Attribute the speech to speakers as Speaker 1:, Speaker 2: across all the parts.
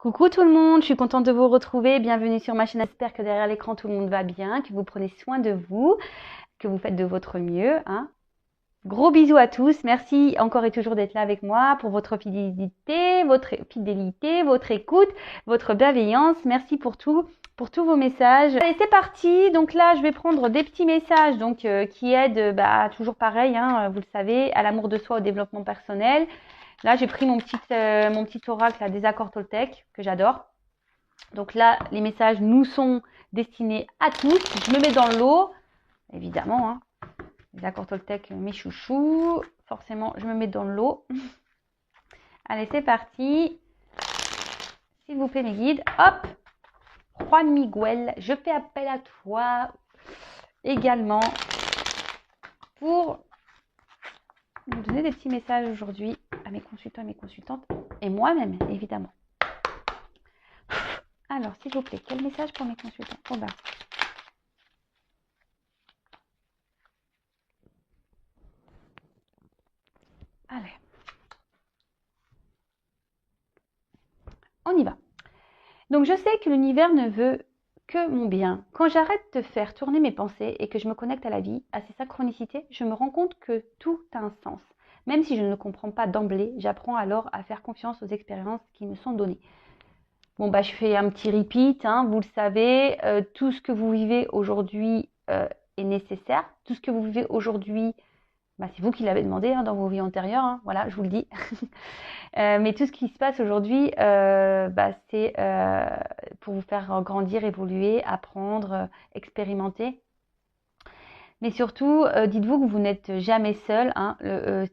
Speaker 1: Coucou tout le monde, je suis contente de vous retrouver. Bienvenue sur ma chaîne. J'espère que derrière l'écran tout le monde va bien, que vous prenez soin de vous, que vous faites de votre mieux. Gros bisous à tous. Merci encore et toujours d'être là avec moi pour votre fidélité, votre écoute, votre bienveillance. Merci pour tout, pour tous vos messages. Allez, c'est parti. Donc là, je vais prendre des petits messages qui aident, toujours pareil, vous le savez, à l'amour de soi, au développement personnel. Là, j'ai pris mon petit oracle à des accords Toltec que j'adore. Donc là, les messages nous sont destinés à tous. Je me mets dans le lot, évidemment. Les accords Toltec, mes chouchous. Forcément, je me mets dans le lot. Allez, c'est parti. S'il vous plaît, mes guides. Hop. Juan Miguel, je fais appel à toi également pour nous donner des petits messages aujourd'hui à mes consultants et mes consultantes et moi-même, évidemment. Alors, s'il vous plaît, quel message pour mes consultants? Allez. On y va. Donc, je sais que l'univers ne veut que mon bien. Quand j'arrête de faire tourner mes pensées et que je me connecte à la vie, à ses synchronicités, je me rends compte que tout a un sens. Même si je ne le comprends pas d'emblée, j'apprends alors à faire confiance aux expériences qui me sont données. Bon, je fais un petit repeat, vous le savez, tout ce que vous vivez aujourd'hui est nécessaire. Tout ce que vous vivez aujourd'hui, c'est vous qui l'avez demandé dans vos vies antérieures, voilà, je vous le dis. Mais tout ce qui se passe aujourd'hui, c'est pour vous faire grandir, évoluer, apprendre, expérimenter. Mais surtout, dites-vous que vous n'êtes jamais seul.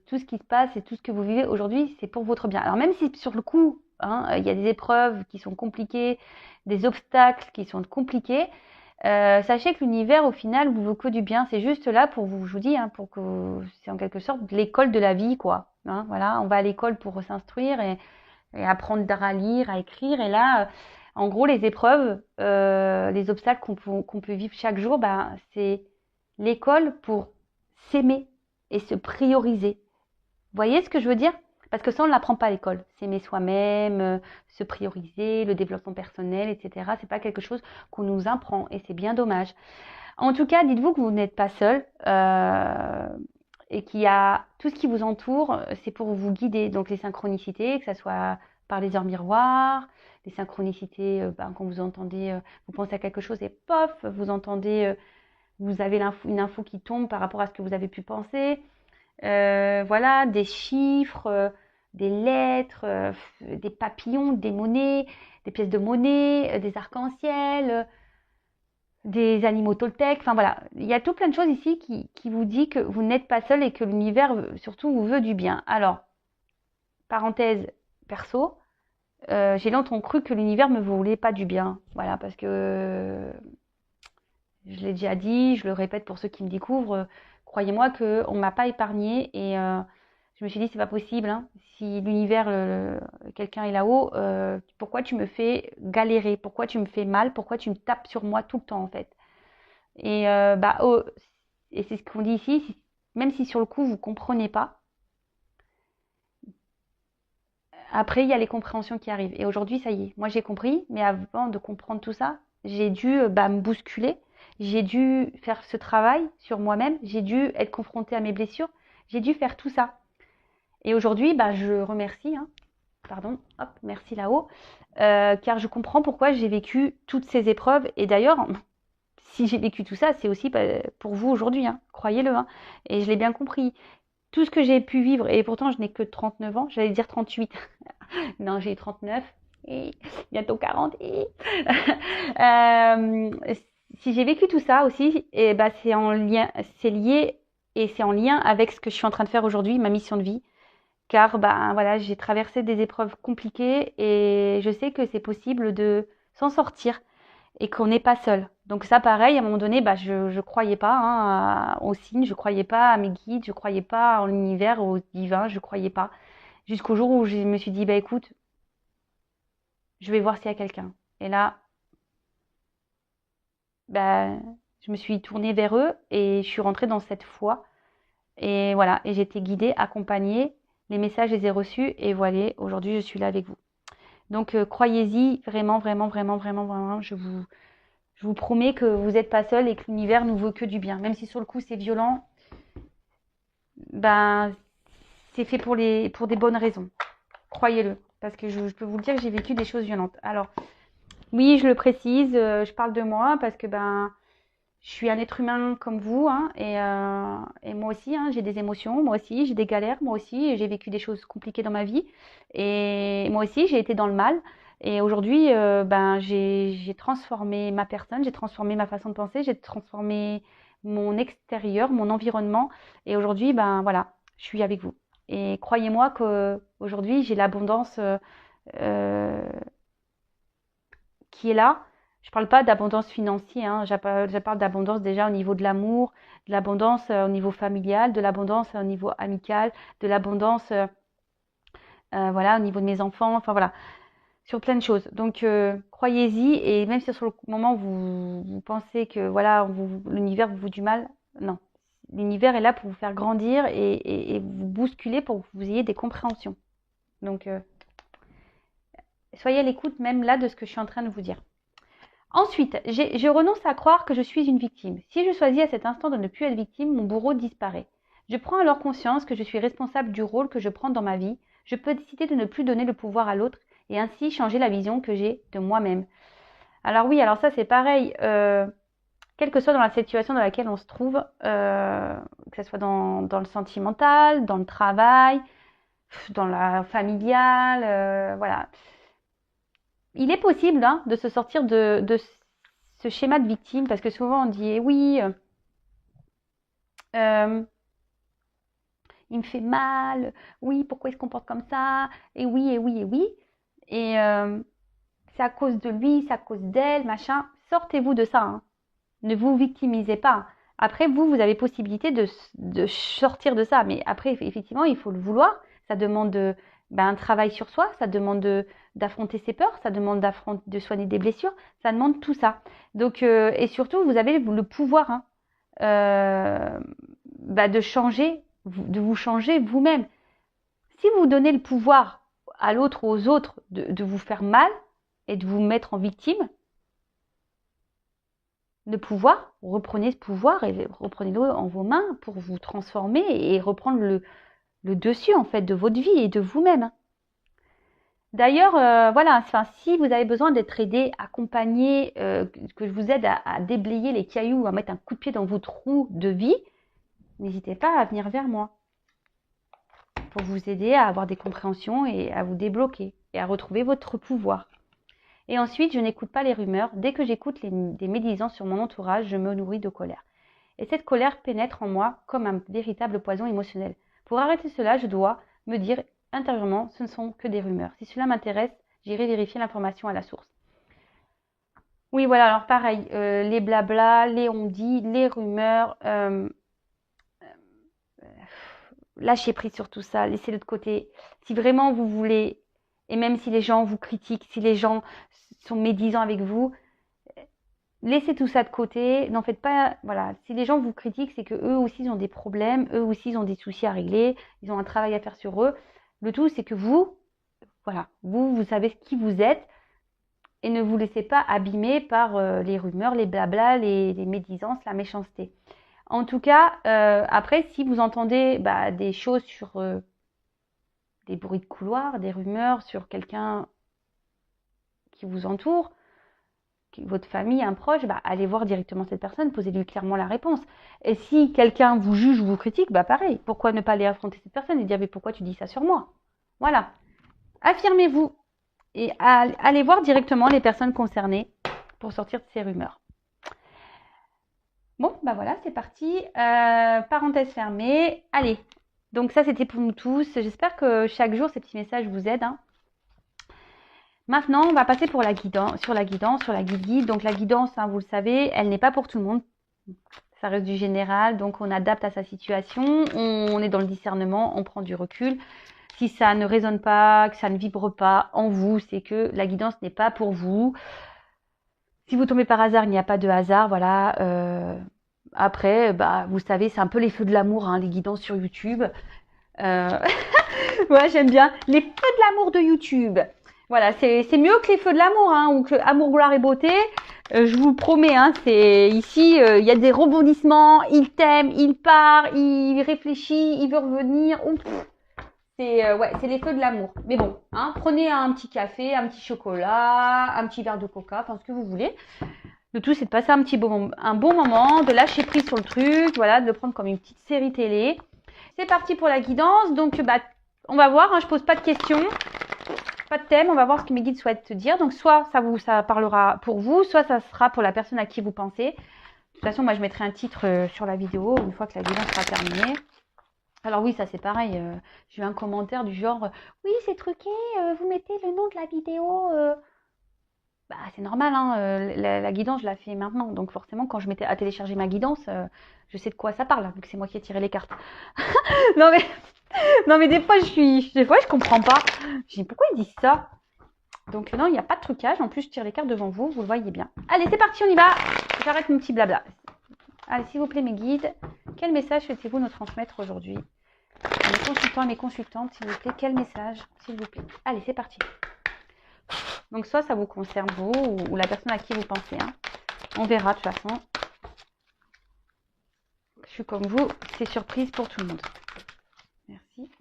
Speaker 1: Tout ce qui se passe et tout ce que vous vivez aujourd'hui, c'est pour votre bien. Alors même si sur le coup, il y a des épreuves qui sont compliquées, des obstacles qui sont compliqués, sachez que l'univers, au final, vous veut que du bien. C'est juste là pour vous, je vous dis, pour que c'est en quelque sorte l'école de la vie, quoi. Voilà, on va à l'école pour s'instruire et apprendre à lire, à écrire. Et là, en gros, les épreuves, les obstacles qu'on peut vivre chaque jour, c'est l'école pour s'aimer et se prioriser. Vous voyez ce que je veux dire? Parce que ça, on ne l'apprend pas à l'école. S'aimer soi-même, se prioriser, le développement personnel, etc. C'est pas quelque chose qu'on nous apprend et c'est bien dommage. En tout cas, dites-vous que vous n'êtes pas seul et qu'il y a tout ce qui vous entoure, c'est pour vous guider. Donc les synchronicités, que ce soit par les heures miroirs, les synchronicités, quand vous entendez, vous pensez à quelque chose et pof, vous entendez, vous avez une info qui tombe par rapport à ce que vous avez pu penser. Voilà, des chiffres, des lettres, des papillons, des monnaies, des pièces de monnaie, des arcs-en-ciel, des animaux Toltec. Enfin voilà, il y a tout plein de choses ici qui vous dit que vous n'êtes pas seul et que l'univers surtout vous veut du bien. Alors, parenthèse perso, j'ai longtemps cru que l'univers ne me voulait pas du bien. Voilà, parce que je l'ai déjà dit, je le répète pour ceux qui me découvrent, croyez-moi qu'on ne m'a pas épargnée et je me suis dit c'est pas possible. Si l'univers, quelqu'un est là-haut, pourquoi tu me fais galérer? Pourquoi tu me fais mal? Pourquoi tu me tapes sur moi tout le temps en fait? Et et c'est ce qu'on dit ici, même si sur le coup vous comprenez pas, après il y a les compréhensions qui arrivent. Et aujourd'hui ça y est, moi j'ai compris, mais avant de comprendre tout ça, j'ai dû me bousculer. J'ai dû faire ce travail sur moi-même, j'ai dû être confrontée à mes blessures, j'ai dû faire tout ça. Et aujourd'hui, je remercie, merci là-haut, car je comprends pourquoi j'ai vécu toutes ces épreuves. Et d'ailleurs, si j'ai vécu tout ça, c'est aussi pour vous aujourd'hui, croyez-le. Et je l'ai bien compris. Tout ce que j'ai pu vivre, et pourtant je n'ai que 39 ans, j'allais dire 38. Non, j'ai 39, et bientôt 40. Si j'ai vécu tout ça aussi, c'est en lien, c'est lié et c'est en lien avec ce que je suis en train de faire aujourd'hui, ma mission de vie. Car voilà, j'ai traversé des épreuves compliquées et je sais que c'est possible de s'en sortir et qu'on n'est pas seul. Donc ça, pareil, à un moment donné, je croyais pas aux signes, je croyais pas à mes guides, je croyais pas en l'univers, au divin, je croyais pas. Jusqu'au jour où je me suis dit, écoute, je vais voir s'il y a quelqu'un. Et là, je me suis tournée vers eux et je suis rentrée dans cette foi. Et voilà, et j'ai été guidée, accompagnée. Les messages, je les ai reçus et voilà, aujourd'hui, je suis là avec vous. Donc, croyez-y, vraiment, vraiment, vraiment, vraiment, vraiment, je vous promets que vous n'êtes pas seul et que l'univers nous veut que du bien. Même si sur le coup, c'est violent, ben, c'est fait pour des bonnes raisons. Croyez-le. Parce que je peux vous le dire que j'ai vécu des choses violentes. Alors, oui, je le précise, je parle de moi parce que je suis un être humain comme vous, hein, et moi aussi, hein, j'ai des émotions, moi aussi, j'ai des galères, moi aussi, j'ai vécu des choses compliquées dans ma vie, et moi aussi, j'ai été dans le mal. Et aujourd'hui, j'ai transformé ma personne, j'ai transformé ma façon de penser, j'ai transformé mon extérieur, mon environnement, et aujourd'hui, voilà, je suis avec vous. Et croyez-moi qu'aujourd'hui, j'ai l'abondance euh, qui est là. Je ne parle pas d'abondance financière, hein. Je parle d'abondance déjà au niveau de l'amour, de l'abondance au niveau familial, de l'abondance au niveau amical, de l'abondance voilà, au niveau de mes enfants, enfin voilà, sur plein de choses. Donc croyez-y, et même si sur le moment vous pensez que voilà, l'univers vous veut du mal, non. L'univers est là pour vous faire grandir et vous bousculer pour que vous ayez des compréhensions. Donc soyez à l'écoute même là de ce que je suis en train de vous dire. Ensuite, je renonce à croire que je suis une victime. Si je choisis à cet instant de ne plus être victime, mon bourreau disparaît. Je prends alors conscience que je suis responsable du rôle que je prends dans ma vie. Je peux décider de ne plus donner le pouvoir à l'autre et ainsi changer la vision que j'ai de moi-même. Alors oui, alors ça c'est pareil. Quelle que soit dans la situation dans laquelle on se trouve, que ce soit dans le sentimental, dans le travail, dans la familiale, voilà. Il est possible de se sortir de ce schéma de victime, parce que souvent on dit oui, il me fait mal, oui, pourquoi il se comporte comme ça, et oui, et oui, et oui, et c'est à cause de lui, c'est à cause d'elle, machin. Sortez-vous de ça, hein. Ne vous victimisez pas. Après, vous avez possibilité de sortir de ça, mais après, effectivement, il faut le vouloir. Ça demande un travail sur soi, ça demande d'affronter ses peurs, ça demande de soigner des blessures, ça demande tout ça. Donc, et surtout, vous avez le pouvoir, hein, de changer, de vous changer vous-même. Si vous donnez le pouvoir à l'autre ou aux autres de vous faire mal et de vous mettre en victime, le pouvoir, reprenez ce pouvoir et reprenez-le en vos mains pour vous transformer et reprendre le dessus en fait de votre vie et de vous-même. D'ailleurs, voilà, si vous avez besoin d'être aidé, accompagné, que je vous aide à déblayer les cailloux, à mettre un coup de pied dans vos trous de vie, n'hésitez pas à venir vers moi pour vous aider à avoir des compréhensions et à vous débloquer et à retrouver votre pouvoir. Et ensuite, je n'écoute pas les rumeurs. Dès que j'écoute des médisances sur mon entourage, je me nourris de colère. Et cette colère pénètre en moi comme un véritable poison émotionnel. Pour arrêter cela, je dois me dire intérieurement, ce ne sont que des rumeurs. Si cela m'intéresse, j'irai vérifier l'information à la source. Oui, voilà, alors pareil, les blabla, les on-dit, les rumeurs, lâchez prise sur tout ça, laissez-le de côté. Si vraiment vous voulez, et même si les gens vous critiquent, si les gens sont médisants avec vous, laissez tout ça de côté. N'en faites pas, voilà. Si les gens vous critiquent, c'est que eux aussi ils ont des problèmes, eux aussi ils ont des soucis à régler, ils ont un travail à faire sur eux. Le tout, c'est que vous, voilà, vous savez qui vous êtes et ne vous laissez pas abîmer par les rumeurs, les blabla, les médisances, la méchanceté. En tout cas, après, si vous entendez des choses sur des bruits de couloir, des rumeurs sur quelqu'un qui vous entoure, votre famille, un proche, allez voir directement cette personne, posez-lui clairement la réponse. Et si quelqu'un vous juge ou vous critique, pareil, pourquoi ne pas aller affronter cette personne et dire mais pourquoi tu dis ça sur moi? Voilà. Affirmez-vous et allez voir directement les personnes concernées pour sortir de ces rumeurs. Bon, voilà, c'est parti. Parenthèse fermée. Allez, donc ça c'était pour nous tous. J'espère que chaque jour ces petits messages vous aident, hein. Maintenant, on va passer sur la guidance, sur la guide-guide. Donc la guidance, hein, vous le savez, elle n'est pas pour tout le monde. Ça reste du général, donc on adapte à sa situation. On est dans le discernement, on prend du recul. Si ça ne résonne pas, que ça ne vibre pas en vous, c'est que la guidance n'est pas pour vous. Si vous tombez par hasard, il n'y a pas de hasard, voilà. Après, vous savez, c'est un peu les feux de l'amour, hein, les guidances sur YouTube. Ouais, j'aime bien les feux de l'amour de YouTube. Voilà, c'est mieux que les feux de l'amour, hein, ou que amour, gloire et beauté. Je vous promets, hein, c'est ici, il y a des rebondissements. Il t'aime, il part, il réfléchit, il veut revenir. Ouf. Ouais, c'est les feux de l'amour. Mais bon, hein, prenez un petit café, un petit chocolat, un petit verre de coca, enfin ce que vous voulez. Le tout, c'est de passer un bon moment, de lâcher prise sur le truc, voilà, de le prendre comme une petite série télé. C'est parti pour la guidance. Donc, bah, on va voir. Hein, je pose pas de questions, pas de thème. On va voir ce que mes guides souhaitent te dire. Donc, soit ça parlera pour vous, soit ça sera pour la personne à qui vous pensez. De toute façon, moi, je mettrai un titre sur la vidéo une fois que la guidance sera terminée. Alors oui, ça c'est pareil. J'ai eu un commentaire du genre oui, c'est truqué. Vous mettez le nom de la vidéo. Bah, c'est normal, hein, la guidance, je la fais maintenant. Donc forcément, quand je m'étais à télécharger ma guidance, je sais de quoi ça parle, vu que c'est moi qui ai tiré les cartes. non mais, non mais des fois, je comprends pas. Je dis pourquoi ils disent ça. Donc non, il n'y a pas de trucage. En plus, je tire les cartes devant vous, vous le voyez bien. Allez, c'est parti, on y va. J'arrête mon petit blabla. Allez, s'il vous plaît, mes guides, quel message souhaitez-vous nous transmettre aujourd'hui? À mes consultants et mes consultantes, s'il vous plaît, quel message, s'il vous plaît. Allez, c'est parti. Donc, soit ça vous concerne vous ou la personne à qui vous pensez. Hein. On verra de toute façon. Je suis comme vous, c'est surprise pour tout le monde. Merci.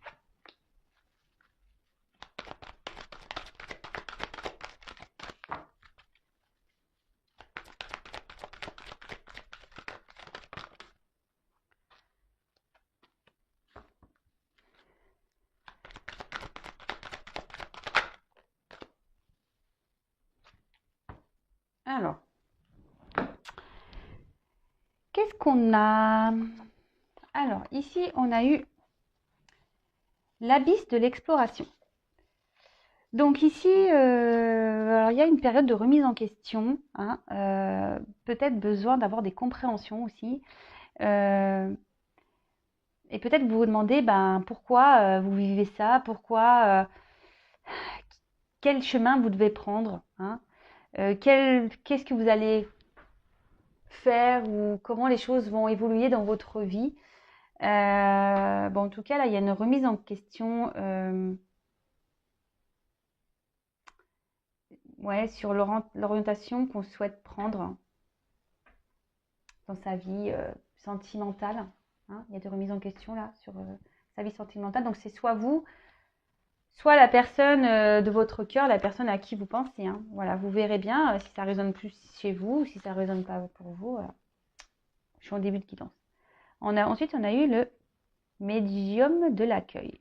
Speaker 1: Alors, qu'est-ce qu'on a? Alors, ici, on a eu l'abysse de l'exploration. Donc ici, alors, il y a une période de remise en question, hein, peut-être besoin d'avoir des compréhensions aussi. Et peut-être vous vous demandez ben, pourquoi vous vivez ça, quel chemin vous devez prendre, hein, qu'est-ce que vous allez faire ou comment les choses vont évoluer dans votre vie. Bon, en tout cas, là, il y a une remise en question ouais, sur l'orientation qu'on souhaite prendre dans sa vie sentimentale. Hein. Il y a des remises en question là sur sa vie sentimentale. Donc, c'est soit vous, soit la personne de votre cœur, la personne à qui vous pensez. Hein. Voilà, vous verrez bien si ça résonne plus chez vous ou si ça ne résonne pas pour vous. Je suis en début de guidance. Ensuite, on a eu le médium de l'accueil.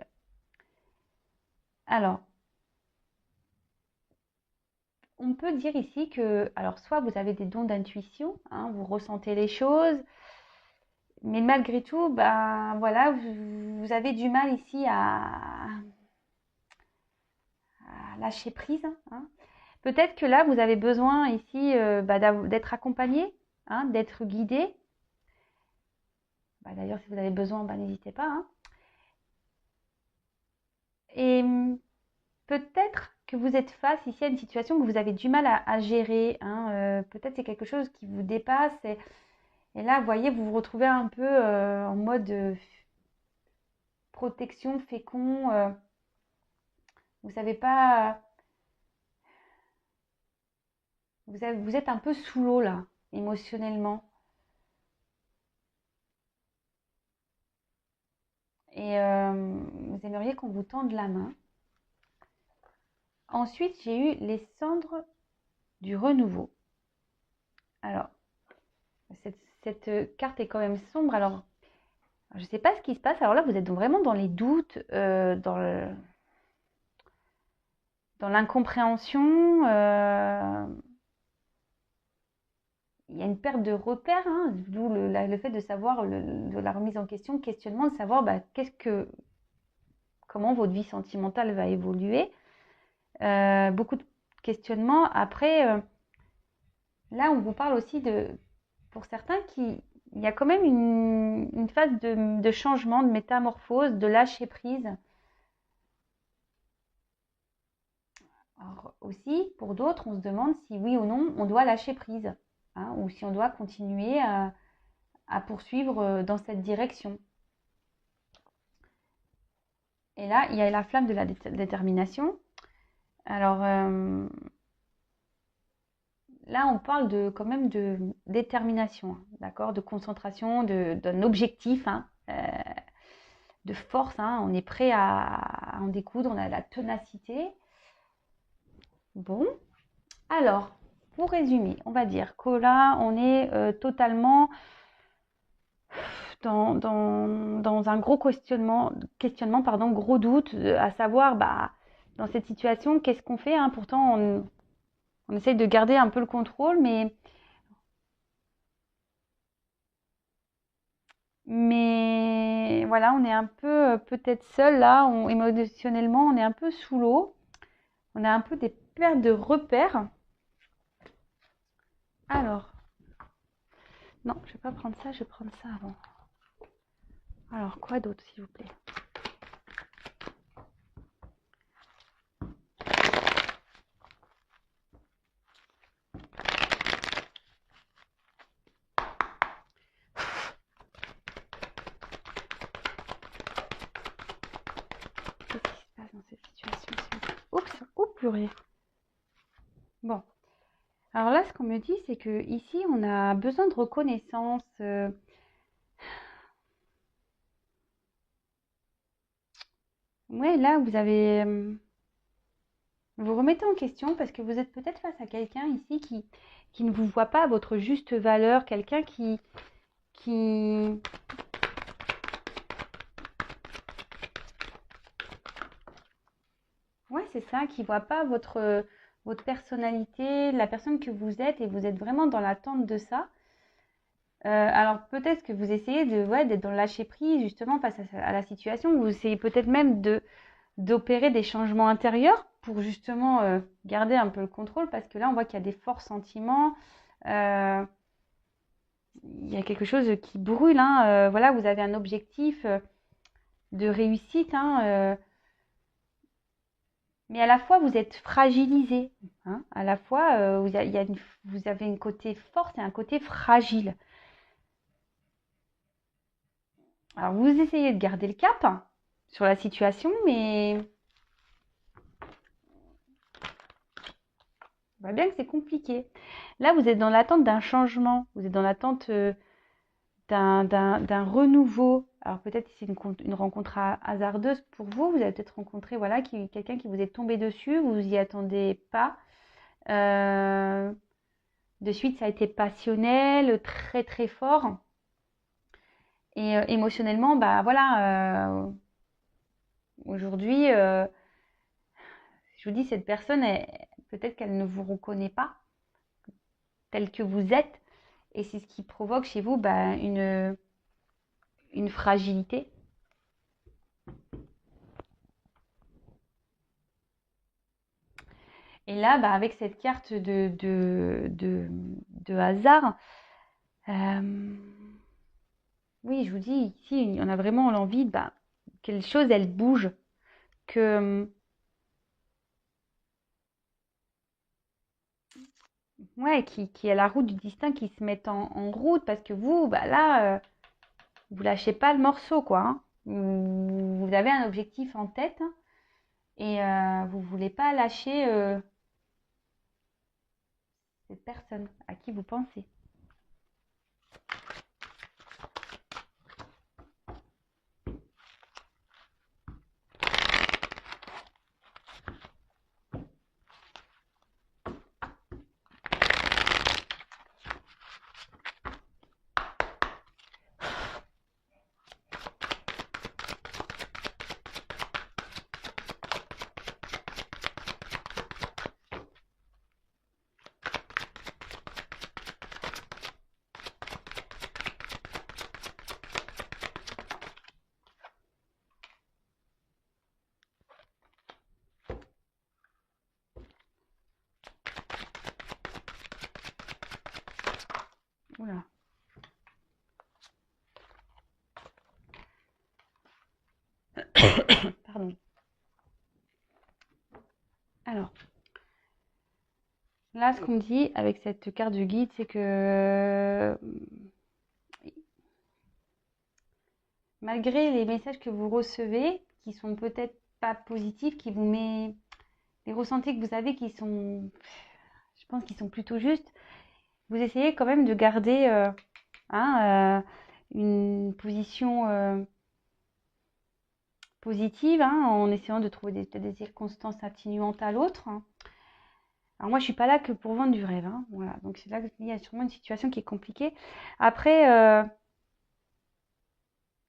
Speaker 1: Alors, on peut dire ici que, alors soit vous avez des dons d'intuition, hein, vous ressentez les choses, mais malgré tout, ben voilà, vous avez du mal ici à lâcher prise. Hein. Peut-être que là, vous avez besoin ici d'être accompagné, hein, d'être guidé. Bah, d'ailleurs, si vous avez besoin, n'hésitez pas. Hein. Et peut-être que vous êtes face ici à une situation que vous avez du mal à gérer. Hein. Peut-être c'est quelque chose qui vous dépasse. Et là, vous voyez, vous vous retrouvez un peu en mode protection, fécond. Vous savez pas. Vous êtes un peu sous l'eau là, émotionnellement. Et vous aimeriez qu'on vous tende la main. Ensuite, j'ai eu les cendres du renouveau. Alors, cette carte est quand même sombre. Alors, je ne sais pas ce qui se passe. Alors là, vous êtes vraiment dans les doutes, dans l'incompréhension. Il y a une perte de repères, hein, d'où le fait de savoir de la remise en question, le questionnement, de savoir comment votre vie sentimentale va évoluer. Beaucoup de questionnements. Après, là, on vous parle aussi pour certains, il y a quand même une phase de changement, de métamorphose, de lâcher prise. Alors aussi, pour d'autres, on se demande si oui ou non, on doit lâcher prise, hein, ou si on doit continuer à poursuivre dans cette direction. Et là, il y a la flamme de la détermination. Alors là, on parle quand même de détermination, hein, d'accord, de concentration, d'un objectif, hein, de force. Hein, on est prêt à en découdre, on a la ténacité. Bon, alors, pour résumer, on va dire que là, on est totalement dans un gros questionnement, pardon, gros doute, à savoir, bah, dans cette situation, qu'est-ce qu'on fait, hein. Pourtant, on essaye de garder un peu le contrôle, mais voilà, on est un peu peut-être seul là, émotionnellement, on est un peu sous l'eau, on a un peu des pertes de repères. Alors, non, je vais pas prendre ça, je vais prendre ça avant. Alors, quoi d'autre, s'il vous plaît? Qu'est-ce qui se passe dans cette situation? Oups, oups, purée. Bon, alors là, ce qu'on me dit, c'est que ici, on a besoin de reconnaissance. Ouais, là, vous remettez en question parce que vous êtes peut-être face à quelqu'un ici qui ne vous voit pas à votre juste valeur, quelqu'un qui... Ouais, c'est ça, qui voit pas votre personnalité, la personne que vous êtes et vous êtes vraiment dans l'attente de ça. Alors peut-être que vous essayez d'être dans le lâcher prise justement face à la situation. Vous essayez peut-être même d'opérer des changements intérieurs pour justement garder un peu le contrôle parce que là on voit qu'il y a des forts sentiments. Euh, il y a quelque chose qui brûle. Hein. Voilà, vous avez un objectif de réussite. Hein, mais à la fois vous êtes fragilisé. Hein. À la fois vous avez un côté force et un côté fragile. Alors vous essayez de garder le cap hein, sur la situation, mais on voit bien que c'est compliqué. Là, vous êtes dans l'attente d'un changement, vous êtes dans l'attente d'un renouveau. Alors peut-être que c'est une rencontre hasardeuse pour vous. Vous avez peut-être rencontré voilà, quelqu'un qui vous est tombé dessus, vous n'y attendez pas. Euh, de suite, ça a été passionnel, très très fort. Et émotionnellement, bah voilà, aujourd'hui, je vous dis, cette personne, peut-être qu'elle ne vous reconnaît pas tel que vous êtes. Et c'est ce qui provoque chez vous bah, une fragilité. Et là, bah, avec cette carte de hasard, euh, oui, je vous dis, ici, on a vraiment l'envie bah, que les choses, elles bougent, que, ouais, qui y a la route du destin qui se mette en route, parce que vous, bah, là, vous lâchez pas le morceau, quoi. Hein. Vous avez un objectif en tête hein, et vous voulez pas lâcher cette personne à qui vous pensez. Oula. Pardon. Alors, là, ce qu'on me dit avec cette carte du guide, c'est que malgré les messages que vous recevez, qui sont peut-être pas positifs, qui vous met les ressentis que vous avez qui sont, je pense qu'ils sont plutôt justes. Vous essayez quand même de garder une position positive, en essayant de trouver des circonstances atténuantes à l'autre. Alors moi, je suis pas là que pour vendre du rêve. Voilà. Donc c'est là qu'il y a sûrement une situation qui est compliquée. Après,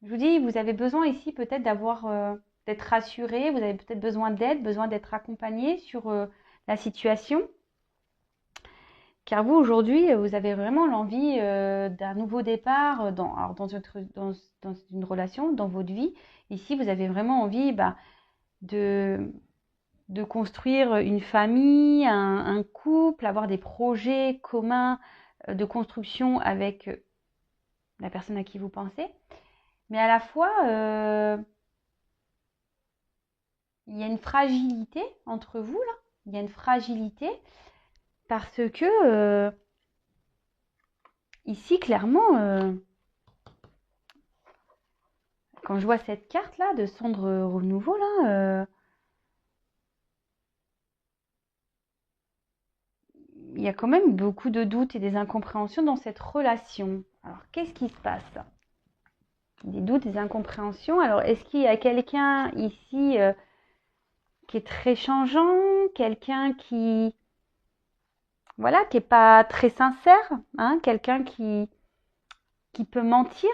Speaker 1: je vous dis, vous avez besoin ici peut-être d'être rassuré, vous avez peut-être besoin d'aide, besoin d'être accompagné sur la situation. Car vous, aujourd'hui, vous avez vraiment l'envie d'un nouveau départ dans une relation, dans votre vie. Ici, vous avez vraiment envie de construire une famille, un couple, avoir des projets communs de construction avec la personne à qui vous pensez. Mais à la fois, il y a une fragilité entre vous, là. Il y a une fragilité parce que ici, clairement, quand je vois cette carte-là de cendre renouveau, là, il y a quand même beaucoup de doutes et des incompréhensions dans cette relation. Alors, qu'est-ce qui se passe? Des doutes, des incompréhensions. Alors, est-ce qu'il y a quelqu'un ici qui est très changeant, quelqu'un qui, voilà, qui est pas très sincère, quelqu'un qui peut mentir?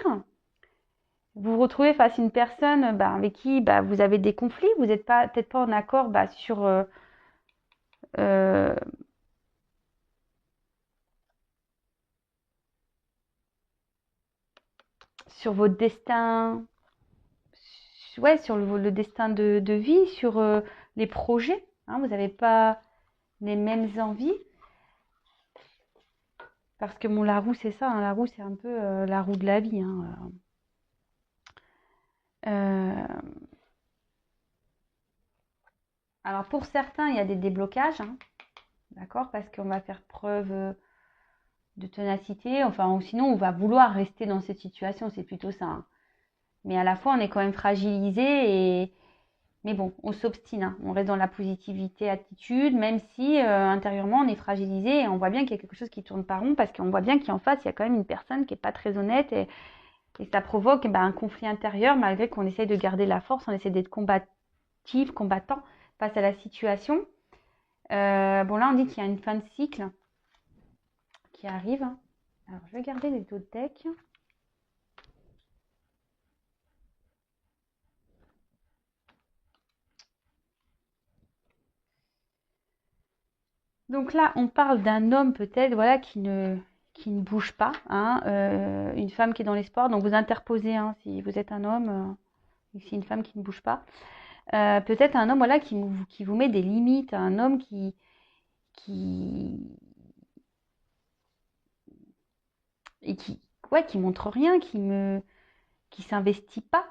Speaker 1: Vous vous retrouvez face à une personne avec qui vous avez des conflits, vous n'êtes peut-être pas en accord sur euh, sur votre destin, ouais, sur le destin de vie, sur les projets. Vous n'avez pas les mêmes envies. Parce que la roue, c'est ça. La roue, c'est un peu la roue de la vie. Alors, pour certains, il y a des déblocages. D'accord? Parce qu'on va faire preuve de ténacité. Enfin, ou sinon, on va vouloir rester dans cette situation. C'est plutôt ça. Mais à la fois, on est quand même fragilisé. Mais bon, on s'obstine. On reste dans la positivité, attitude, même si intérieurement, on est fragilisé. Et on voit bien qu'il y a quelque chose qui tourne pas rond. Parce qu'on voit bien qu'en face, il y a quand même une personne qui n'est pas très honnête. Et ça provoque un conflit intérieur, malgré qu'on essaye de garder la force. On essaie d'être combattant face à la situation. Bon, là, on dit qu'il y a une fin de cycle qui arrive. Alors, je vais garder les autres decks. Donc là, on parle d'un homme peut-être, voilà, qui ne bouge pas, une femme qui est dans l'espoir. Donc vous interposez, si vous êtes un homme, si une femme qui ne bouge pas. Peut-être un homme, voilà, qui vous met des limites, un homme qui montre rien, qui s'investit pas,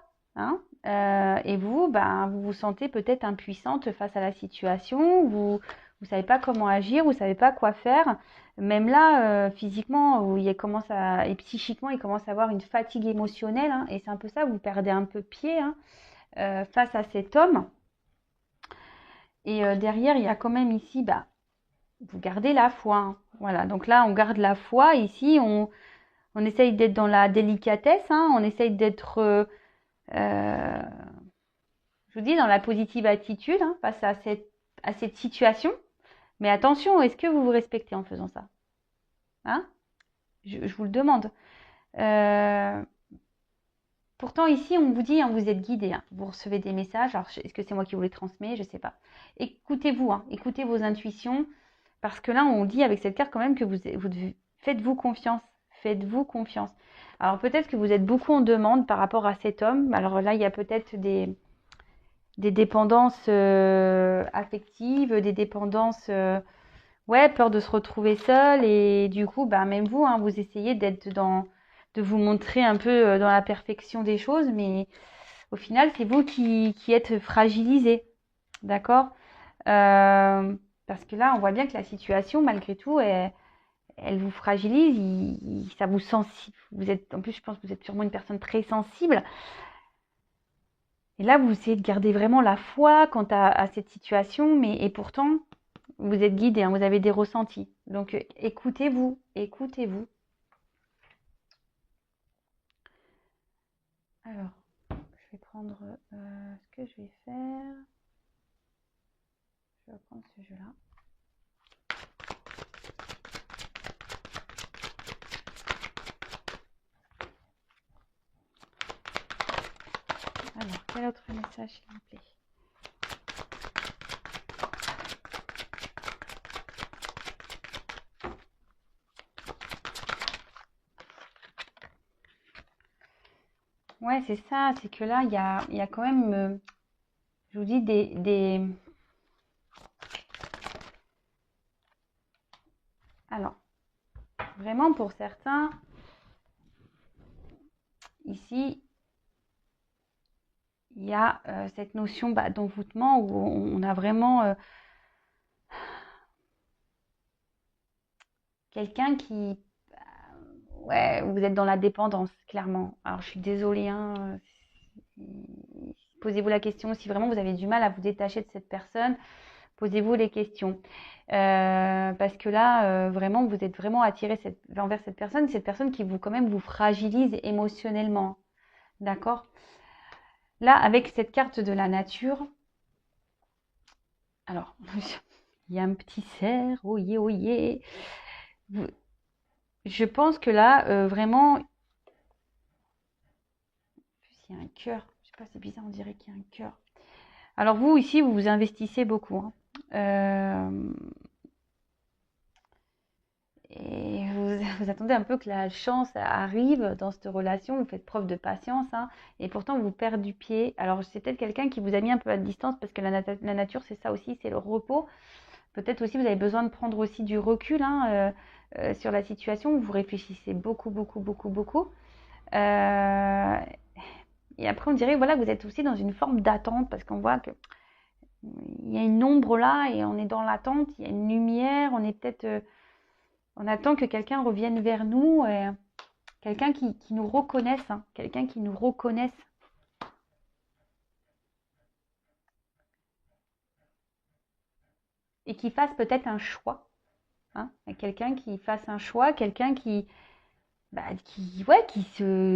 Speaker 1: et vous, vous vous sentez peut-être impuissante face à la situation, vous savez pas comment agir, vous savez pas quoi faire. Même là, physiquement, où et psychiquement, il commence à avoir une fatigue émotionnelle, et c'est un peu ça, vous perdez un peu pied face à cet homme. Et derrière, il y a quand même ici, vous gardez la foi. Voilà, donc là, on garde la foi. Ici, on essaye d'être dans la délicatesse, on essaye d'être, je vous dis, dans la positive attitude face à cette situation. Mais attention, est-ce que vous vous respectez en faisant ça? Je vous le demande. Pourtant, ici, on vous dit, vous êtes guidé. Vous recevez des messages. Alors, est-ce que c'est moi qui vous les transmets? Je ne sais pas. Écoutez-vous, écoutez vos intuitions. Parce que là, on dit avec cette carte quand même que faites-vous confiance. Faites-vous confiance. Alors, peut-être que vous êtes beaucoup en demande par rapport à cet homme. Alors là, il y a peut-être des dépendances affectives, des dépendances... peur de se retrouver seul. Et du coup, même vous, vous essayez de vous montrer un peu dans la perfection des choses. Mais au final, c'est vous qui êtes fragilisé. D'accord? Parce que là, on voit bien que la situation, malgré tout, elle vous fragilise, ça vous sensible. En plus, je pense que vous êtes sûrement une personne très sensible. Et là, vous essayez de garder vraiment la foi quant à cette situation, mais et pourtant, vous êtes guidé, hein, vous avez des ressentis. Donc, écoutez-vous, écoutez-vous. Alors, je vais prendre ce que je vais faire. Je vais prendre ce jeu-là. Alors, quel autre message, s'il vous plaît? Ouais, c'est ça, c'est que là, il y a quand même, je vous dis, Alors, vraiment pour certains, ici, il y a cette notion d'envoûtement où on a vraiment quelqu'un qui... Ouais, vous êtes dans la dépendance, clairement. Alors, je suis désolée, hein, posez-vous la question si vraiment vous avez du mal à vous détacher de cette personne. Posez-vous les questions. Parce que là, vraiment, vous êtes vraiment attiré envers cette personne qui vous, quand même, vous fragilise émotionnellement. D'accord? Là, avec cette carte de la nature, alors, il y a un petit cerf, oyez, oyez. Je pense que là, vraiment, il y a un cœur. Je sais pas, c'est bizarre, on dirait qu'il y a un cœur. Alors vous, ici, vous vous investissez beaucoup, hein. Et vous attendez un peu que la chance arrive dans cette relation, vous faites preuve de patience, hein, et pourtant vous perdez du pied. Alors c'est peut-être quelqu'un qui vous a mis un peu à distance parce que la nature c'est ça aussi, c'est le repos. Peut-être aussi vous avez besoin de prendre aussi du recul, hein, sur la situation, vous réfléchissez beaucoup, beaucoup, beaucoup, beaucoup. Euh, et après on dirait voilà, vous êtes aussi dans une forme d'attente parce qu'on voit que il y a une ombre là et on est dans l'attente, il y a une lumière, on est peut-être... on attend que quelqu'un revienne vers nous, quelqu'un qui nous reconnaisse, hein, quelqu'un qui nous reconnaisse. Et qui fasse peut-être un choix. Hein, quelqu'un qui fasse un choix, quelqu'un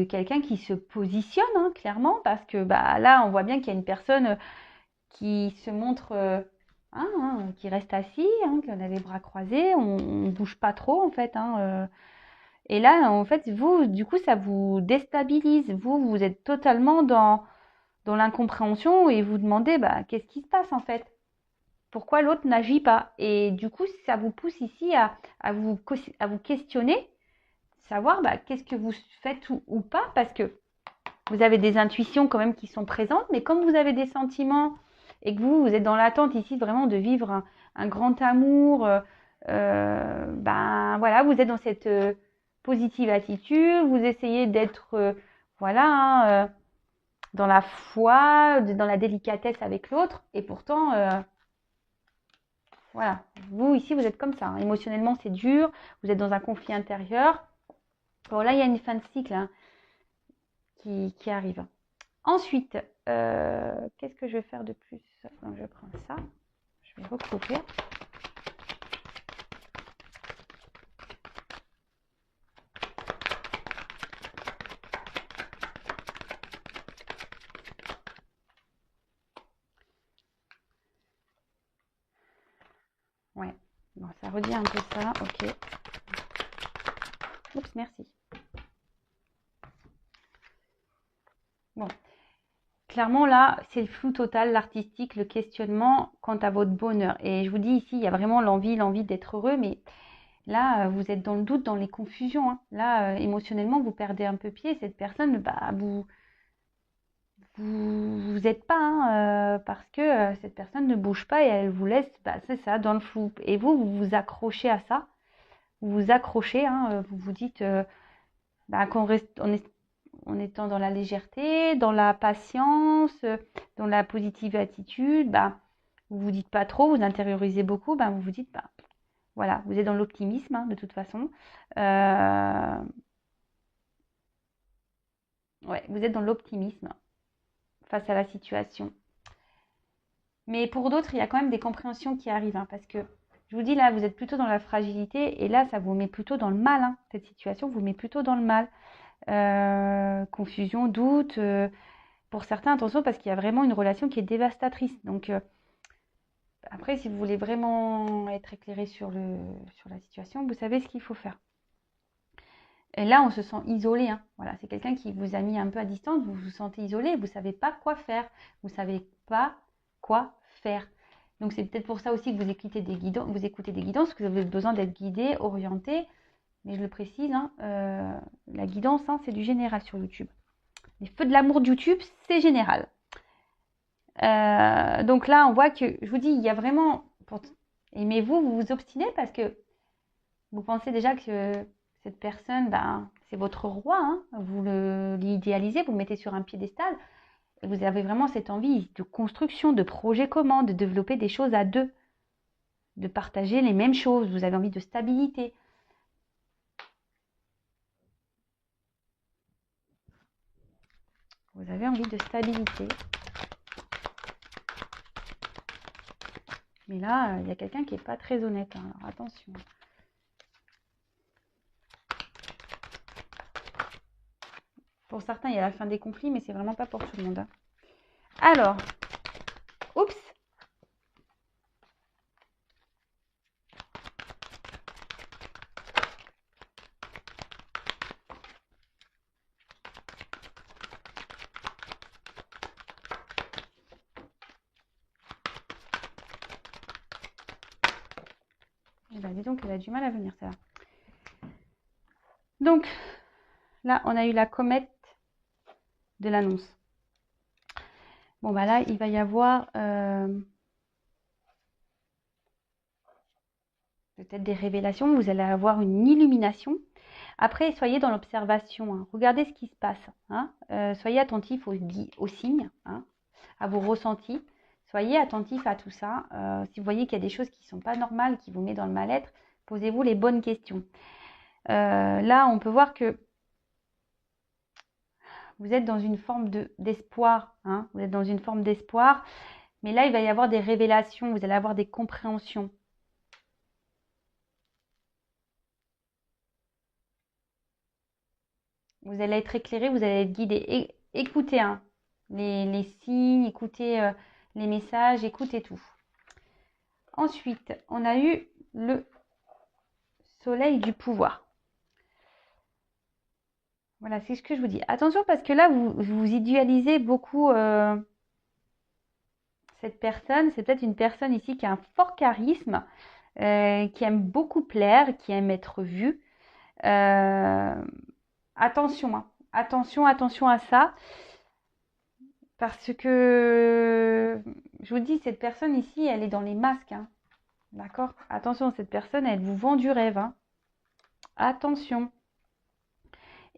Speaker 1: quelqu'un qui se positionne, hein, clairement, parce que là, on voit bien qu'il y a une personne qui se montre, qui reste assis, hein, qui a les bras croisés, on ne bouge pas trop, en fait, hein, et là, en fait, vous, du coup, ça vous déstabilise. Vous êtes totalement dans l'incompréhension et vous demandez, qu'est-ce qui se passe en fait? Pourquoi l'autre n'agit pas? Et du coup, ça vous pousse ici à à vous questionner, savoir qu'est-ce que vous faites ou pas, parce que vous avez des intuitions quand même qui sont présentes, mais comme vous avez des sentiments et que vous êtes dans l'attente ici vraiment de vivre un grand amour, voilà, vous êtes dans cette positive attitude, vous essayez d'être, voilà, hein, dans la foi, dans la délicatesse avec l'autre, et pourtant, voilà, vous ici, vous êtes comme ça, hein. Émotionnellement, c'est dur, vous êtes dans un conflit intérieur. Bon, là, il y a une fin de cycle, hein, qui arrive. Ensuite, qu'est-ce que je vais faire de plus? Donc, je prends ça, je vais recouvrir. Ouais, bon, ça redit un peu ça, ok. Oups, merci. Bon, clairement là, c'est le flou total, l'artistique, le questionnement quant à votre bonheur. Et je vous dis ici, il y a vraiment l'envie d'être heureux, mais là, vous êtes dans le doute, dans les confusions, hein. Là, émotionnellement, vous perdez un peu pied. Cette personne, vous êtes pas, hein, parce que cette personne ne bouge pas et elle vous laisse, c'est ça, dans le flou. Et vous vous accrochez à ça. Vous vous accrochez, hein, vous vous dites qu'on reste, en étant dans la légèreté, dans la patience, dans la positive attitude, vous vous dites pas trop, vous intériorisez beaucoup, vous vous dites, voilà, vous êtes dans l'optimisme, hein, de toute façon. Ouais, vous êtes dans l'optimisme. face à la situation. Mais pour d'autres, il y a quand même des compréhensions qui arrivent, hein, parce que je vous dis là, vous êtes plutôt dans la fragilité et là, ça vous met plutôt dans le mal. Hein. Cette situation vous met plutôt dans le mal. Confusion, doute. Pour certains, attention, parce qu'il y a vraiment une relation qui est dévastatrice. Donc, après, si vous voulez vraiment être éclairé sur la situation, vous savez ce qu'il faut faire. Et là, on se sent isolé. Hein. Voilà, c'est quelqu'un qui vous a mis un peu à distance, vous vous sentez isolé, vous ne savez pas quoi faire. Vous ne savez pas quoi faire. Donc, c'est peut-être pour ça aussi que vous écoutez des guidances, parce que vous avez besoin d'être guidé, orienté. Mais je le précise, hein, la guidance, hein, c'est du général sur YouTube. Les feux de l'amour de YouTube, c'est général. Donc là, on voit que, je vous dis, il y a vraiment... Aimez-vous, vous vous obstinez parce que vous pensez déjà que cette personne, c'est votre roi. Hein, vous l'idéalisez, vous le mettez sur un piédestal. Et vous avez vraiment cette envie de construction, de projet commun, de développer des choses à deux. De partager les mêmes choses. Vous avez envie de stabilité. Vous avez envie de stabilité. Mais là, il y a quelqu'un qui n'est pas très honnête. Hein, alors attention. Pour certains, il y a la fin des conflits, mais c'est vraiment pas pour tout le monde. Hein. Alors, oups. Dis donc, elle a du mal à venir, ça. Donc, là, on a eu la comète de l'annonce. Bon, là, il va y avoir peut-être des révélations. Vous allez avoir une illumination. Après, soyez dans l'observation. Hein. Regardez ce qui se passe. Hein. Soyez attentif aux signes, hein, à vos ressentis. Soyez attentif à tout ça. Si vous voyez qu'il y a des choses qui ne sont pas normales, qui vous mettent dans le mal-être, posez-vous les bonnes questions. Là, on peut voir que vous êtes dans une forme d'espoir. Hein. Vous êtes dans une forme d'espoir. Mais là, il va y avoir des révélations. Vous allez avoir des compréhensions. Vous allez être éclairé, vous allez être guidé. Écoutez hein, les signes, écoutez les messages, écoutez tout. Ensuite, on a eu le soleil du pouvoir. Voilà, c'est ce que je vous dis. Attention parce que là, vous idéalisez beaucoup cette personne. C'est peut-être une personne ici qui a un fort charisme, qui aime beaucoup plaire, qui aime être vue. Attention, hein. Attention à ça. Parce que, je vous dis, cette personne ici, elle est dans les masques. Hein. D'accord? Attention, cette personne, elle vous vend du rêve. Hein. Attention.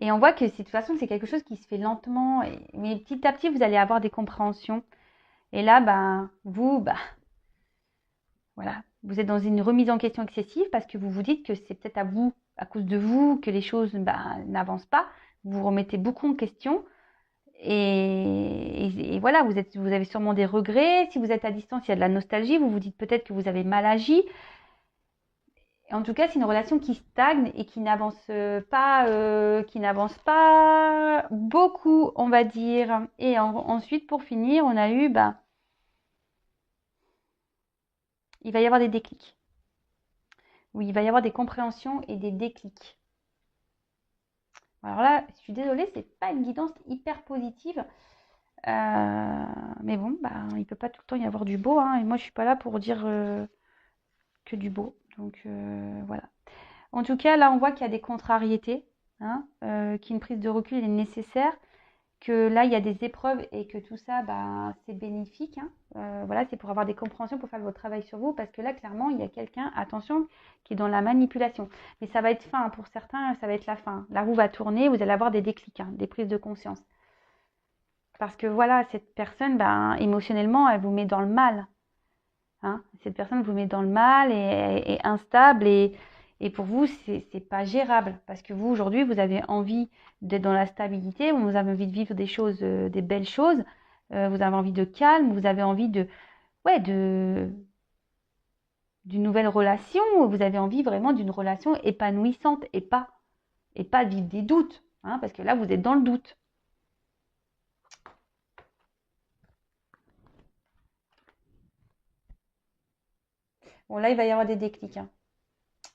Speaker 1: Et on voit que de toute façon, c'est quelque chose qui se fait lentement. Mais petit à petit, vous allez avoir des compréhensions. Et là, voilà. Vous êtes dans une remise en question excessive parce que vous vous dites que c'est peut-être à cause de vous, que les choses n'avancent pas. Vous vous remettez beaucoup en question. Et voilà, vous avez sûrement des regrets. Si vous êtes à distance, il y a de la nostalgie. Vous vous dites peut-être que vous avez mal agi. En tout cas, c'est une relation qui stagne et qui n'avance pas beaucoup, on va dire. Et ensuite, pour finir, on a eu, il va y avoir des déclics. Oui, il va y avoir des compréhensions et des déclics. Alors là, je suis désolée, c'est pas une guidance hyper positive. Mais bon, il ne peut pas tout le temps y avoir du beau. Hein, et moi, je suis pas là pour dire que du beau. Donc, voilà. En tout cas, là, on voit qu'il y a des contrariétés. Hein, qu'une prise de recul est nécessaire. Que là, il y a des épreuves et que tout ça, c'est bénéfique. Hein. Voilà, c'est pour avoir des compréhensions, pour faire votre travail sur vous. Parce que là, clairement, il y a quelqu'un, attention, qui est dans la manipulation. Mais ça va être fin. Hein, pour certains, ça va être la fin. La roue va tourner, vous allez avoir des déclics, hein, des prises de conscience. Parce que voilà, cette personne, émotionnellement, elle vous met dans le mal. Hein. Cette personne vous met dans le mal et instable. Et pour vous, c'est pas gérable. Parce que vous, aujourd'hui, vous avez envie d'être dans la stabilité. Vous avez envie de vivre des choses, des belles choses. vous avez envie de calme, vous avez envie ouais, d'une nouvelle relation, vous avez envie vraiment d'une relation épanouissante et pas vivre des doutes, hein, parce que là, vous êtes dans le doute. Bon, là, il va y avoir des déclics, hein.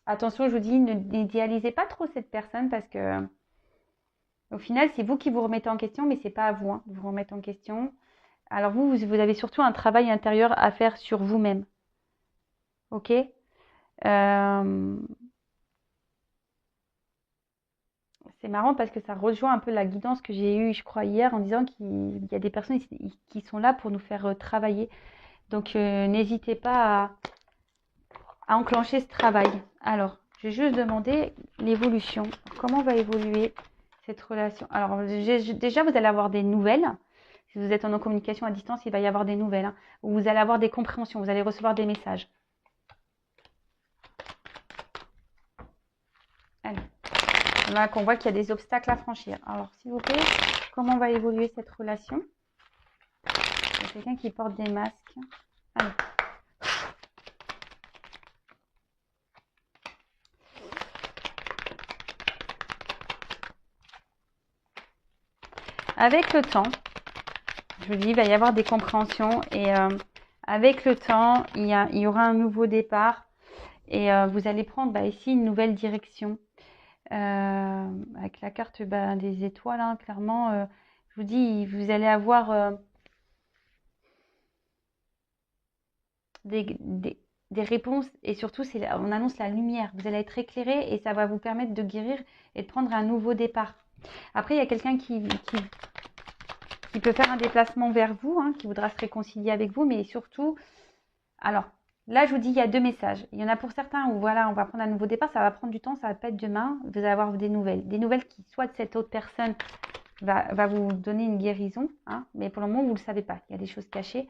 Speaker 1: Attention, je vous dis, n'idéalisez pas trop cette personne parce que au final, c'est vous qui vous remettez en question, mais c'est pas à vous, hein, de vous remettre en question. Alors vous avez surtout un travail intérieur à faire sur vous-même. Ok? C'est marrant parce que ça rejoint un peu la guidance que j'ai eue, je crois, hier, en disant qu'il y a des personnes qui sont là pour nous faire travailler. Donc n'hésitez pas à enclencher ce travail. Alors, je vais juste demander l'évolution. Comment va évoluer cette relation? Alors, déjà, vous allez avoir des nouvelles. Si vous êtes en communication à distance, il va y avoir des nouvelles, hein, où vous allez avoir des compréhensions, vous allez recevoir des messages. Allez, là qu'on voit qu'il y a des obstacles à franchir. Alors, s'il vous plaît, comment va évoluer cette relation? Il y a quelqu'un qui porte des masques. Allez. Avec le temps, je vous dis, il va y avoir des compréhensions et avec le temps, il y aura un nouveau départ et vous allez prendre ici une nouvelle direction. Avec la carte des étoiles, hein, clairement, je vous dis, vous allez avoir des réponses et surtout, on annonce la lumière. Vous allez être éclairé et ça va vous permettre de guérir et de prendre un nouveau départ. Après, il y a quelqu'un qui peut faire un déplacement vers vous, hein, qui voudra se réconcilier avec vous, mais surtout, alors là, je vous dis, il y a deux messages. Il y en a pour certains où voilà, on va prendre un nouveau départ, ça va prendre du temps, ça va pas être demain. Vous allez avoir des nouvelles qui, soit de cette autre personne va vous donner une guérison, hein, mais pour le moment, vous ne le savez pas. Il y a des choses cachées.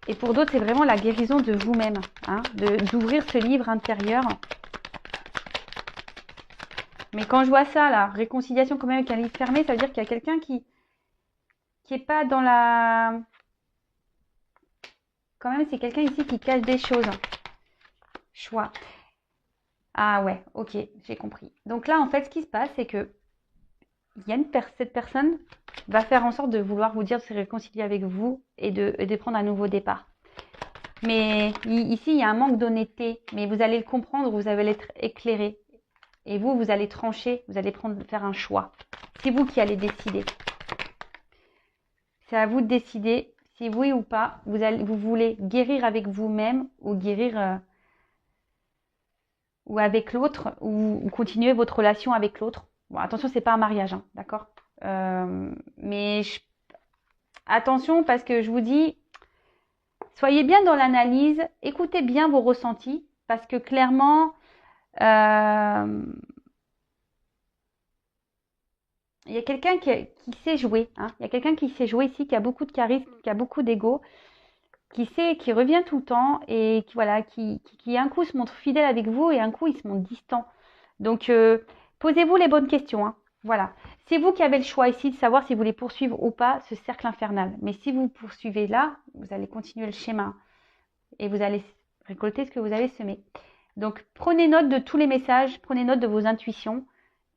Speaker 1: Et pour d'autres, c'est vraiment la guérison de vous-même, hein, d'ouvrir ce livre intérieur. Mais quand je vois ça, là, réconciliation quand même avec un livre fermé, ça veut dire qu'il y a quelqu'un qui est pas dans la... Quand même, c'est quelqu'un ici qui cache des choses. Choix. Ah ouais, ok, j'ai compris. Donc là, en fait, ce qui se passe, c'est que cette personne va faire en sorte de vouloir vous dire de se réconcilier avec vous et de prendre un nouveau départ. Mais ici, il y a un manque d'honnêteté, mais vous allez le comprendre, vous allez être éclairé. Et vous allez trancher, vous allez faire un choix. C'est vous qui allez décider. C'est à vous de décider si oui ou pas, vous voulez guérir avec vous-même ou guérir ou avec l'autre ou continuer votre relation avec l'autre. Bon, attention, c'est pas un mariage, hein, d'accord, mais attention parce que je vous dis, soyez bien dans l'analyse, écoutez bien vos ressentis parce que clairement, il y a quelqu'un qui sait jouer, hein. Il y a quelqu'un qui sait jouer ici, qui a beaucoup de charisme, qui a beaucoup d'ego, qui revient tout le temps et qui un coup se montre fidèle avec vous et un coup il se montre distant. Donc posez-vous les bonnes questions, hein. Voilà. C'est vous qui avez le choix ici de savoir si vous voulez poursuivre ou pas ce cercle infernal. Mais si vous poursuivez là, vous allez continuer le schéma et vous allez récolter ce que vous avez semé. Donc prenez note de tous les messages, prenez note de vos intuitions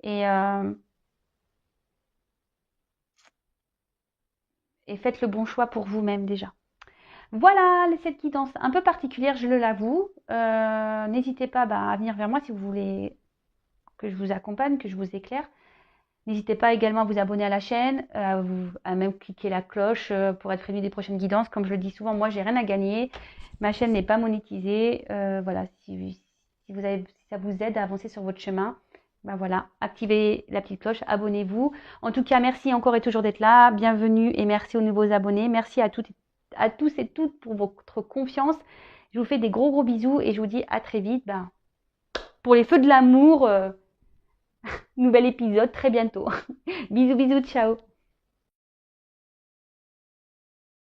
Speaker 1: et faites le bon choix pour vous-même déjà. Voilà cette guidance un peu particulière, je l'avoue. N'hésitez pas à venir vers moi si vous voulez que je vous accompagne, que je vous éclaire. N'hésitez pas également à vous abonner à la chaîne, à même cliquer la cloche pour être prévenu des prochaines guidances. Comme je le dis souvent, moi, j'ai rien à gagner. Ma chaîne n'est pas monétisée. Voilà, si ça vous aide à avancer sur votre chemin, voilà, activez la petite cloche, abonnez-vous. En tout cas, merci encore et toujours d'être là. Bienvenue et merci aux nouveaux abonnés. Merci à tous et toutes pour votre confiance. Je vous fais des gros bisous et je vous dis à très vite. Pour les feux de l'amour, nouvel épisode très bientôt. Bisous, ciao.